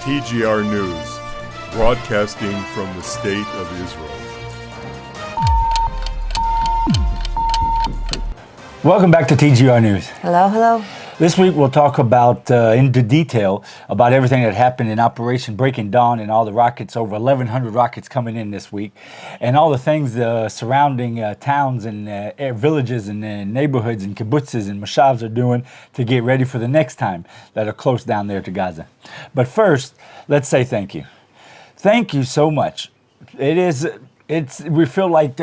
TGR News, broadcasting from the State of Israel. Welcome back to TGR News. Hello, hello. This week we'll talk about, into detail, about everything that happened in Operation Breaking Dawn and all the rockets, over 1,100 rockets coming in this week, and all the things surrounding towns and villages and neighborhoods and kibbutzes and moshavs are doing to get ready for the next time that are close down there to Gaza. But first, let's say thank you. Thank you so much. We feel like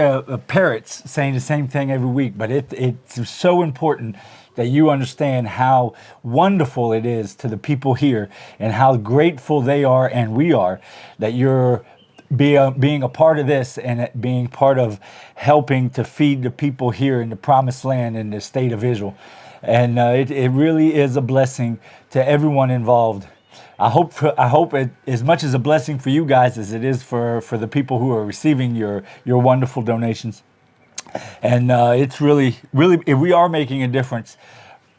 parrots saying the same thing every week, but it's so important that you understand how wonderful it is to the people here and how grateful they are and we are that you're being a part of this and being part of helping to feed the people here in the promised land in the state of Israel. And it really is a blessing to everyone involved. I hope it as much as a blessing for you guys as it is for the people who are receiving your wonderful donations. And it's really, we are making a difference.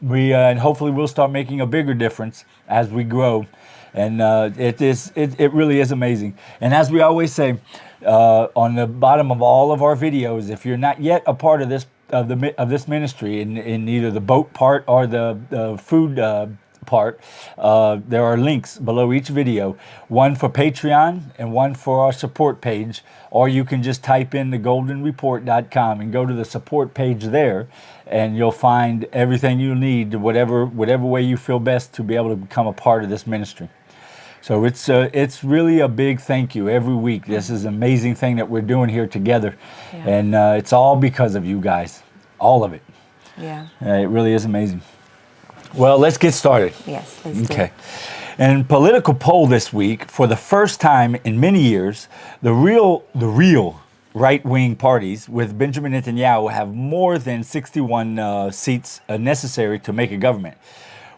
And hopefully we'll start making a bigger difference as we grow. And it really is amazing. And as we always say, on the bottom of all of our videos, if you're not yet a part of this ministry in either the boat part or the food part, there are links below each video, one for Patreon and one for our support page, or you can just type in thegoldenreport.com and go to the support page there, and you'll find everything you need, whatever way you feel best to be able to become a part of this ministry. So it's really a big thank you every week. This is an amazing thing that we're doing here together, and it's all because of you guys, all of it. Yeah. It really is amazing. Well, let's get started. Yes, let's do it. Okay. In political poll this week, for the first time in many years, the real right-wing parties with Benjamin Netanyahu have more than 61 seats necessary to make a government.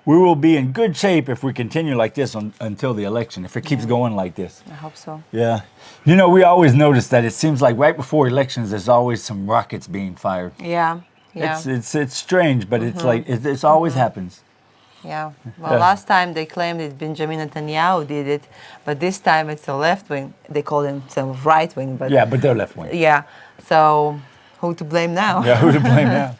We will be in good shape if we continue like this until the election, if it keeps going like this. I hope so. Yeah. You know, we always notice that it seems like right before elections, there's always some rockets being fired. Yeah. Yeah. It's strange, but it's like it always happens. Yeah. Well, last time they claimed that Benjamin Netanyahu did it, but this time it's a left wing. They call themselves right wing, but but they're left wing. Yeah. So who to blame now? Yeah, who to blame now?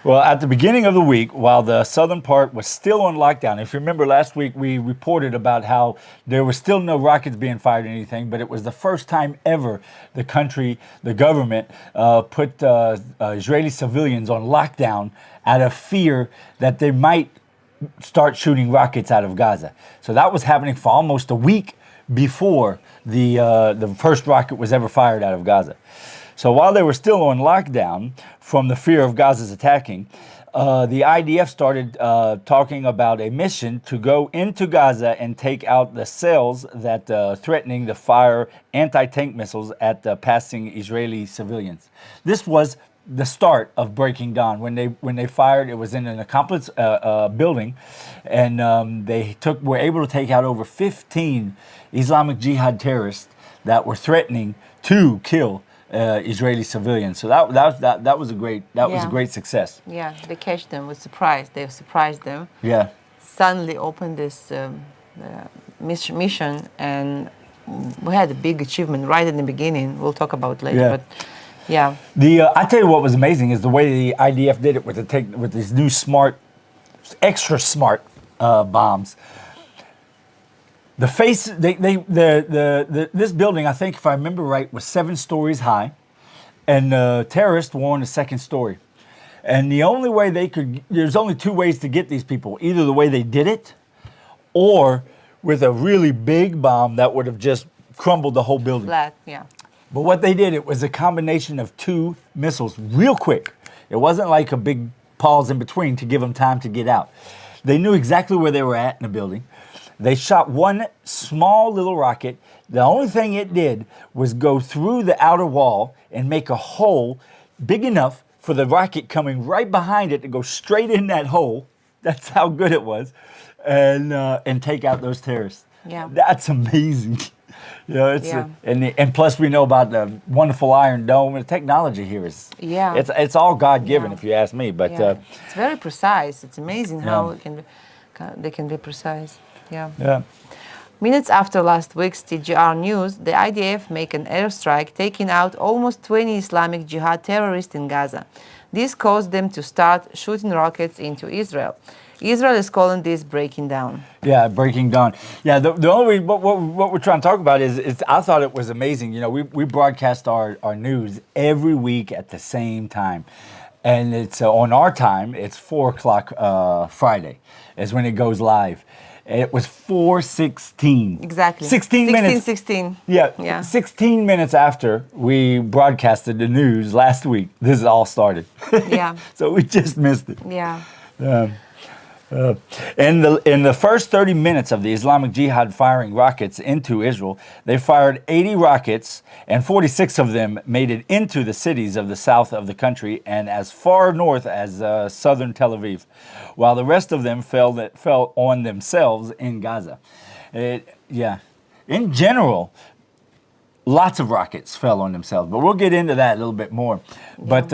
Well, at the beginning of the week, while the southern part was still on lockdown, if you remember last week, we reported about how there was still no rockets being fired or anything, but it was the first time ever the government put Israeli civilians on lockdown out of fear that they might start shooting rockets out of Gaza. So that was happening for almost a week before the first rocket was ever fired out of Gaza. So while they were still on lockdown from the fear of Gaza's attacking, the IDF started talking about a mission to go into Gaza and take out the cells that threatening to fire anti-tank missiles at passing Israeli civilians. This was the start of Breaking Dawn. When they fired, it was in an accomplice building, and were able to take out over 15 Islamic Jihad terrorists that were threatening to kill Israeli civilians. So that was a great success. Yeah, they catch them with surprise. They surprised them. Yeah. Suddenly opened this mission, and we had a big achievement right in the beginning. We'll talk about it later. Yeah. But yeah. I tell you what was amazing is the way the IDF did it with these new extra smart bombs. This building, I think, if I remember right, was 7 stories high, and terrorists were on the 2nd story. And there's only 2 ways to get these people, either the way they did it, or with a really big bomb that would have just crumbled the whole building. Flat, yeah. But what they did, it was a combination of 2 missiles, real quick. It wasn't like a big pause in between to give them time to get out. They knew exactly where they were at in the building. They shot one small little rocket. The only thing it did was go through the outer wall and make a hole big enough for the rocket coming right behind it to go straight in that hole. That's how good it was, and take out those terrorists. Yeah, that's amazing. And plus we know about the wonderful Iron Dome. The technology here is it's all God given, if you ask me. But it's very precise. It's amazing how they can be precise. Yeah. Minutes after last week's TGR news, the IDF make an airstrike, taking out almost 20 Islamic Jihad terrorists in Gaza. This caused them to start shooting rockets into Israel. Israel is calling this breaking down. Yeah, breaking down. Yeah, the only what we're trying to talk about is I thought it was amazing. You know, we broadcast our news every week at the same time. And it's on our time, it's 4 o'clock Friday is when it goes live. It was 4:16. Exactly. 16 minutes. 16. Yeah, 16 minutes after we broadcasted the news last week, this all started. Yeah. So we just missed it. Yeah. In the first 30 minutes of the Islamic Jihad firing rockets into Israel, they fired 80 rockets, and 46 of them made it into the cities of the south of the country and as far north as southern Tel Aviv, while the rest of them fell on themselves in Gaza. In general, lots of rockets fell on themselves, but we'll get into that a little bit more. Yeah. But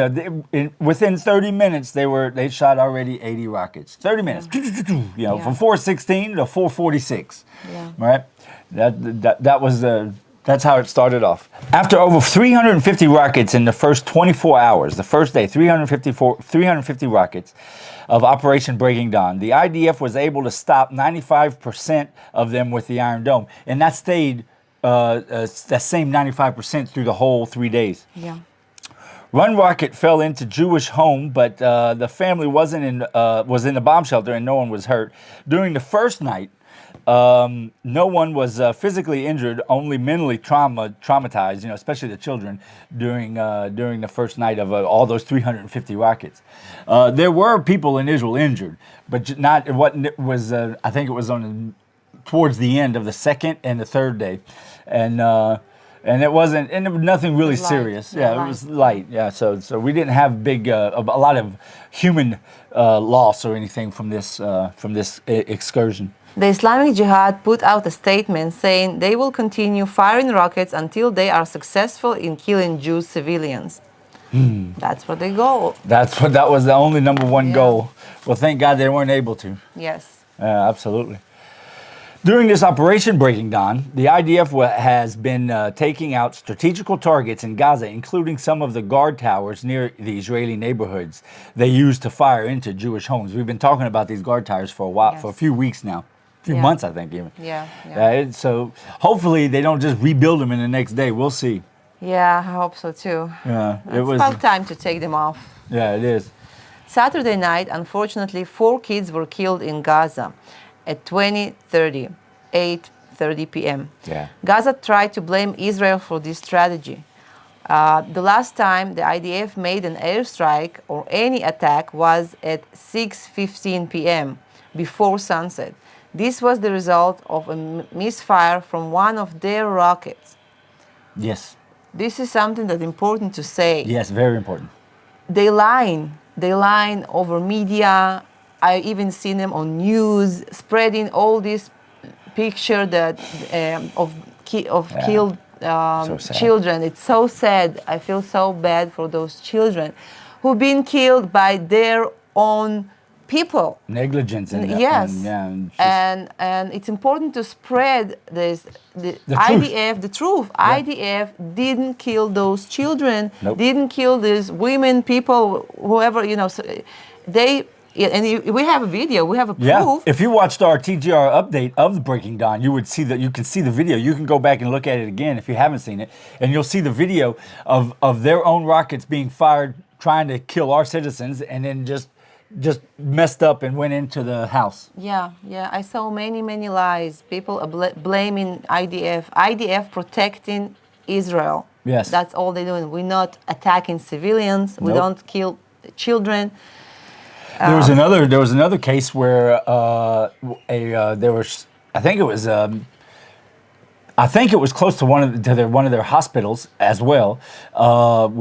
within 30 minutes, they shot already 80 rockets. 30 minutes, from 4:16 to 4:46. Yeah. Right? That's how it started off. After over 350 rockets in the first 24 hours, the first day, 350 rockets of Operation Breaking Dawn, the IDF was able to stop 95% of them with the Iron Dome, and that stayed that same 95% through the whole 3 days. Yeah. One rocket fell into Jewish home, but the family was in the bomb shelter and no one was hurt. During the first night, no one was physically injured, only mentally traumatized. Especially the children during the first night of all those 350 rockets. There were people in Israel injured, but not what was. I think it was towards the end of the second and the third day, and it was nothing really serious. Yeah, it was light. Yeah, so we didn't have a lot of human loss or anything from this excursion. The Islamic Jihad put out a statement saying they will continue firing rockets until they are successful in killing Jewish civilians. That's what they goal. That was the only number one goal. Well, thank God they weren't able to. Yes. Absolutely. During this Operation Breaking Dawn, the IDF has been taking out strategical targets in Gaza, including some of the guard towers near the Israeli neighborhoods they used to fire into Jewish homes. We've been talking about these guard towers for a while, for a few weeks now. A few months, I think, even. Yeah. So hopefully they don't just rebuild them in the next day. We'll see. Yeah, I hope so too. Yeah, it's about time to take them off. Yeah, it is. Saturday night, unfortunately, 4 kids were killed in Gaza at 8:30 p.m. Yeah. Gaza tried to blame Israel for this tragedy. The last time the IDF made an airstrike or any attack was at 6:15 p.m. before sunset. This was the result of a misfire from one of their rockets. Yes. This is something that's important to say. Yes, very important. They line over media. I even seen them on news spreading all this picture that of killed children. It's so sad. I feel so bad for those children who've been killed by their own people. Negligence. Yes. And it's important to spread the IDF, the truth. Yeah. IDF didn't kill those children. Nope. Didn't kill these women, people, whoever, So and we have a video. We have a proof. Yeah. If you watched our TGR update of the Breaking Dawn, you would see that. You can see the video. You can go back and look at it again if you haven't seen it, and you'll see the video of their own rockets being fired, trying to kill our citizens, and then just messed up and went into the house. Yeah. I saw many lies. People are blaming IDF. IDF protecting Israel. Yes. That's all they're doing. We're not attacking civilians. We don't kill children. There was another case where I think it was close to one of their hospitals as well,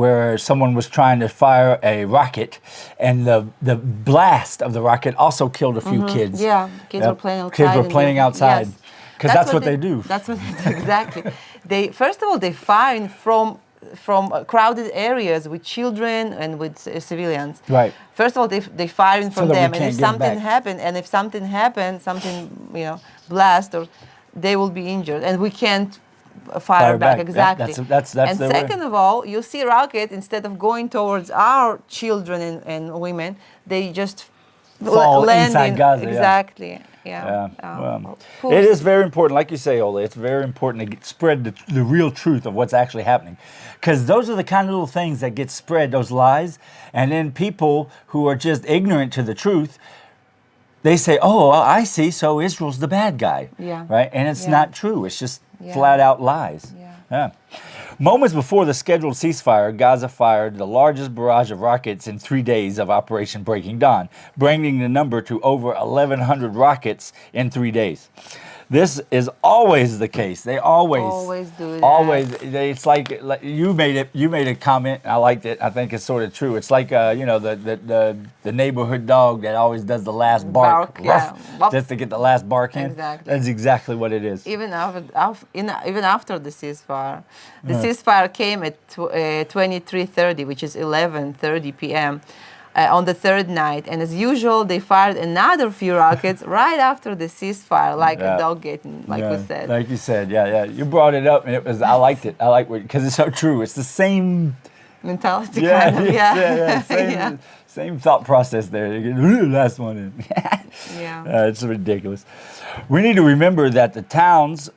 where someone was trying to fire a rocket, and the blast of the rocket also killed a few kids. Yeah, kids were playing outside. Kids were playing outside because that's what they do. That's what exactly. First of all they firing from crowded areers with children and with civilians. Right. First of all, they firing from them, and if something happened, blast or they will be injured, and we can't fire back. Yeah, Exactly. that's and the way. second of all, you see rocket, instead of going towards our children and women, they just Fall land inside in Gaza, yeah. Exactly. Yeah. Yeah, Well, poor it is very important, like you say, Ola. It's very important to spread the real truth of what's actually happening, because those are the kind of little things that get spread, those lies, and then people who are just ignorant to the truth, they say, "Oh, well, I see. So Israel's the bad guy." Yeah. Right, and it's Yeah. not true. It's just Yeah. flat out lies. Yeah. Moments before the scheduled ceasefire, Gaza fired the largest barrage of rockets in 3 days of Operation Breaking Dawn, bringing the number to over 1,100 rockets in 3 days. This is always the case. They Always do that. It's like you made it. You made a comment. I liked it. I think it's sort of true. It's like the neighborhood dog that always does the last bark, yeah. just to get the last bark in. Exactly. That's exactly what it is. Even after the ceasefire, the ceasefire came at 23:30, which is 11:30 p.m. On the third night, and as usual, they fired another few rockets right after the ceasefire, like a dog getting, like we said. Like you said, yeah. You brought it up, and it was. I liked it. I like it because it's so true. It's the same Mentality, kind of, yeah. Same thought process there. You get the last one in. Yeah. It's ridiculous. We need to remember that the towns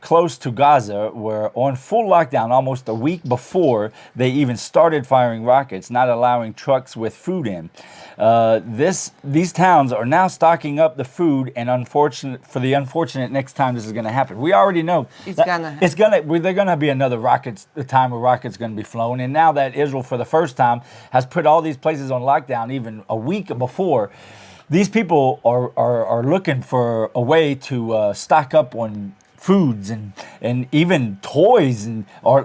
close to Gaza were on full lockdown almost a week before they even started firing rockets, not allowing trucks with food in. These towns are now stocking up the food, and the unfortunate next time this is going to happen. We already know they're going to be another the time of rockets going to be flown. And now that Israel, for the first time, has put all these places on lockdown, even a week before, these people are looking for a way to stock up on foods and even toys or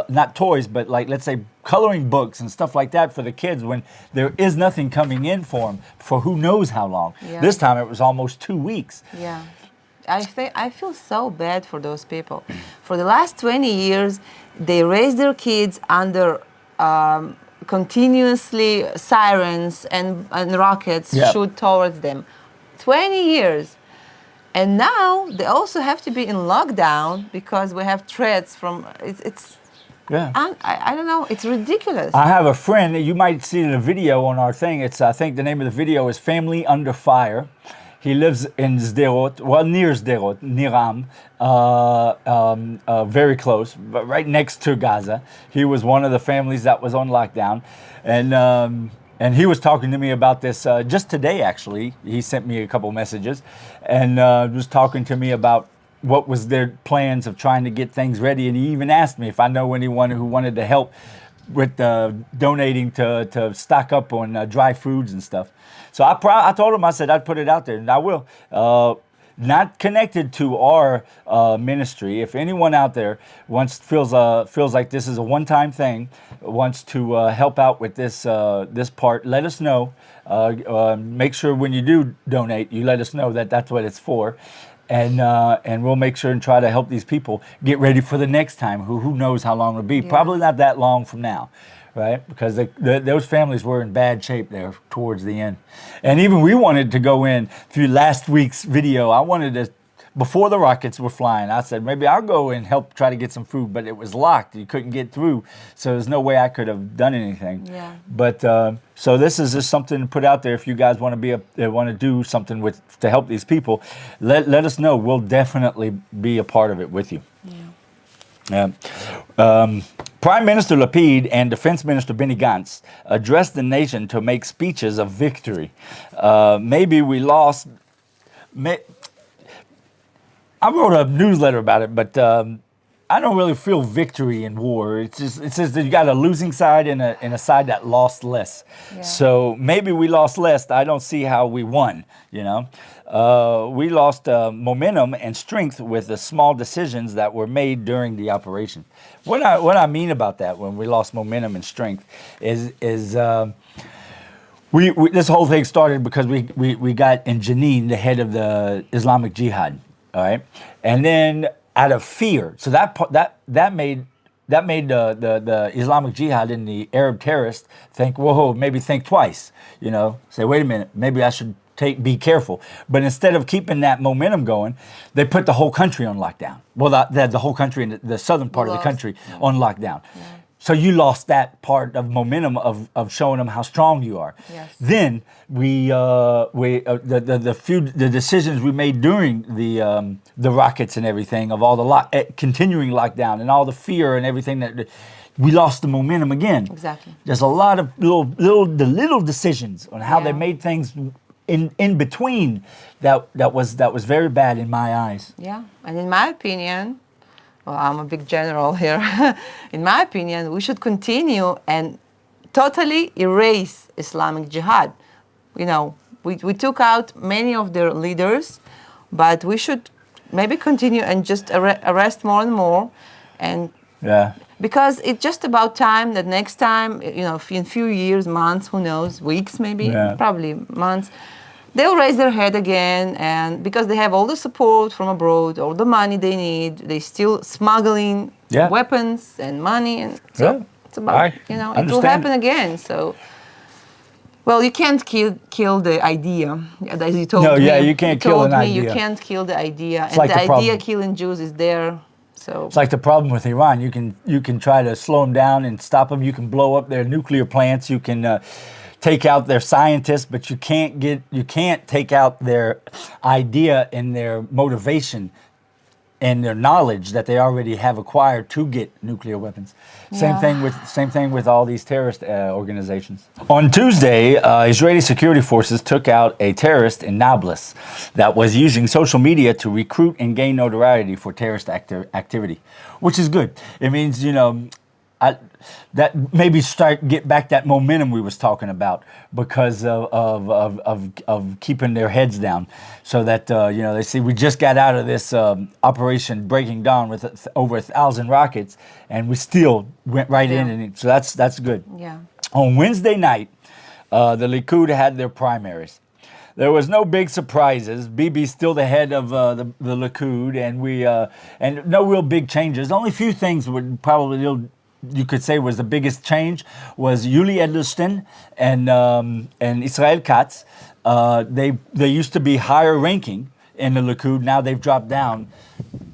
not toys, but like, let's say, coloring books and stuff like that for the kids when there is nothing coming in for them for who knows how long. Yeah. This time it was almost 2 weeks. Yeah. I feel so bad for those people. For the last 20 years, they raised their kids under continuously sirens and rockets shoot towards them. 20 years. And now they also have to be in lockdown because we have threats from it's Yeah. I don't know. It's ridiculous. I have a friend, you might see the video on our thing. It's, I think the name of the video is Family Under Fire. He lives in Sderot, near Sderot, Niram, very close, but right next to Gaza. He was one of the families that was on lockdown. And he was talking to me about this just today, actually. He sent me a couple messages and was talking to me about what was their plans of trying to get things ready. And he even asked me if I know anyone who wanted to help with donating to stock up on dry foods and stuff. So I told him, I said I'd put it out there, and I will. Not connected to our ministry. If anyone out there feels like this is a one-time thing, wants to help out with this part, let us know. Make sure when you do donate, you let us know that that's what it's for, and we'll make sure and try to help these people get ready for the next time. Who knows how long it'll be? Yeah. Probably not that long from now. Right, because those families were in bad shape there towards the end, and even we wanted to go in through last week's video. I wanted to, before the rockets were flying, I said maybe I'll go and help try to get some food, but it was locked. You couldn't get through, so there's no way I could have done anything. Yeah. But so this is just something to put out there. If you guys want to do something to help these people, let us know. We'll definitely be a part of it with you. Yeah. Prime Minister Lapid and Defense Minister Benny Gantz addressed the nation to make speeches of victory. Maybe we lost. I wrote a newsletter about it, but I don't really feel victory in war. It says that you got a losing side and a side that lost less. Yeah. So maybe we lost less. I don't see how we won. We lost momentum and strength with the small decisions that were made during the operation. What I mean about that, when we lost momentum and strength, is we this whole thing started because we got in Jenin, the head of the Islamic Jihad, all right, and then out of fear, so that made the Islamic Jihad and the Arab terrorists think, whoa, maybe think twice, say, wait a minute, maybe I should be careful. But instead of keeping that momentum going, they put the whole country on lockdown. Well, the whole country in the southern part of the country on lockdown. Yeah. So you lost that part of momentum of showing them how strong you are. Yes. Then the decisions we made during the rockets and everything of all the continuing lockdown and all the fear and everything that we lost the momentum again. Exactly. There's a lot of little decisions on how they made things in between that was very bad in my eyes. Yeah, and in my opinion, well, I'm a big general here. In my opinion, we should continue and totally erase Islamic Jihad. You know, we took out many of their leaders, but we should maybe continue and just arrest more and more, and because it's just about time that next time, you know, in a few years, months, who knows, weeks maybe, probably months, they'll raise their head again, and because they have all the support from abroad, all the money they need, they still smuggling weapons and money, and so it's about, you know, it will happen again. So, well, you can't kill the idea, as you told me. No, you can't kill an idea. You can't kill the idea, it's and like the idea killing Jews is there. So it's like the problem with Iran. You can try to slow them down and stop them. You can blow up their nuclear plants. You can take out their scientists, but you can't take out their idea and their motivation and their knowledge that they already have acquired to get nuclear weapons. Same thing with all these terrorist organizations. On Tuesday, Israeli security forces took out a terrorist in Nablus that was using social media to recruit and gain notoriety for terrorist activity, which is good. It means, you know, that maybe get back that momentum we was talking about because of keeping their heads down, so that you know, they see we just got out of this Operation Breaking Dawn with over 1,000 rockets, and we still went right in, and so that's good. Yeah. On Wednesday night, the Likud had their primaries. There was no big surprises. Bibi's still the head of the Likud, and no real big changes. Only a few things would probably you could say was the biggest change was Yuli Edelstein and Israel Katz. They used to be higher ranking in the Likud. Now they've dropped down,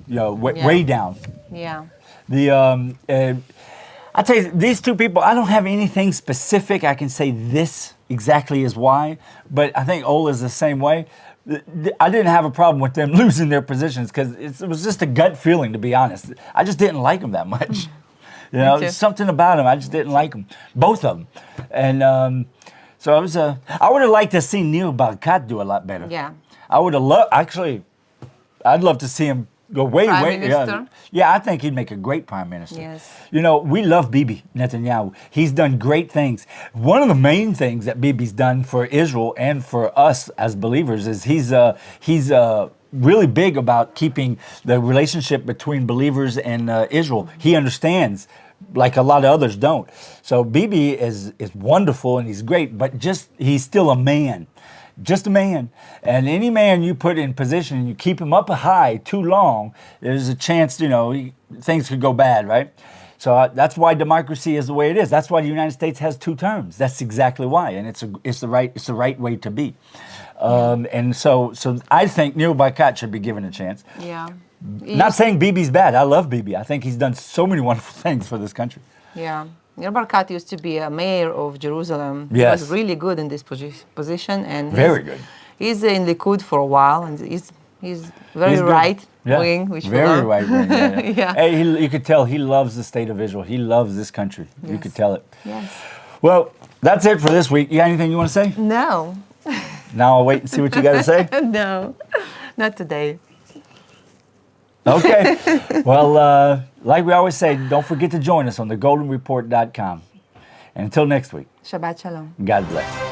you know, way down. Yeah. I tell you, these two people, I don't have anything specific I can say this exactly is why, but I think Ola's the same way. I didn't have a problem with them losing their positions because it was just a gut feeling, to be honest. I just didn't like them that much. You know, there's something about them. I just didn't like them, both of them. And so I would have liked to see Neil Barkat do a lot better. Yeah. I would have loved, actually, I'd love to see him go way. Yeah, I think he'd make a great prime minister. Yes. You know, we love Bibi Netanyahu. He's done great things. One of the main things that Bibi's done for Israel and for us as believers is he's really big about keeping the relationship between believers and Israel. He understands, like a lot of others don't. So Bibi is wonderful and he's great, but he's still a man. Just a man. And any man you put in position and you keep him up high too long, there's a chance, you know, things could go bad, right? So that's why democracy is the way it is. That's why the United States has 2 terms. That's exactly why, and it's the right way to be. And so I think Neil Barkat should be given a chance. Yeah. Not saying Bibi's bad. I love Bibi. I think he's done so many wonderful things for this country. Yeah. Neil Barkat used to be a mayor of Jerusalem. Yes. He was really good in this position, and very good. He's in Likud for a while, and he's very right wing, which very right wing. Yeah. Hey, you could tell he loves the state of Israel. He loves this country. Yes. You could tell it. Yes. Well, that's it for this week. You got anything you want to say? No. Now I'll wait and see what you got to say? No, not today. Okay. Well, like we always say, don't forget to join us on thegoldenreport.com. And until next week. Shabbat Shalom. God bless.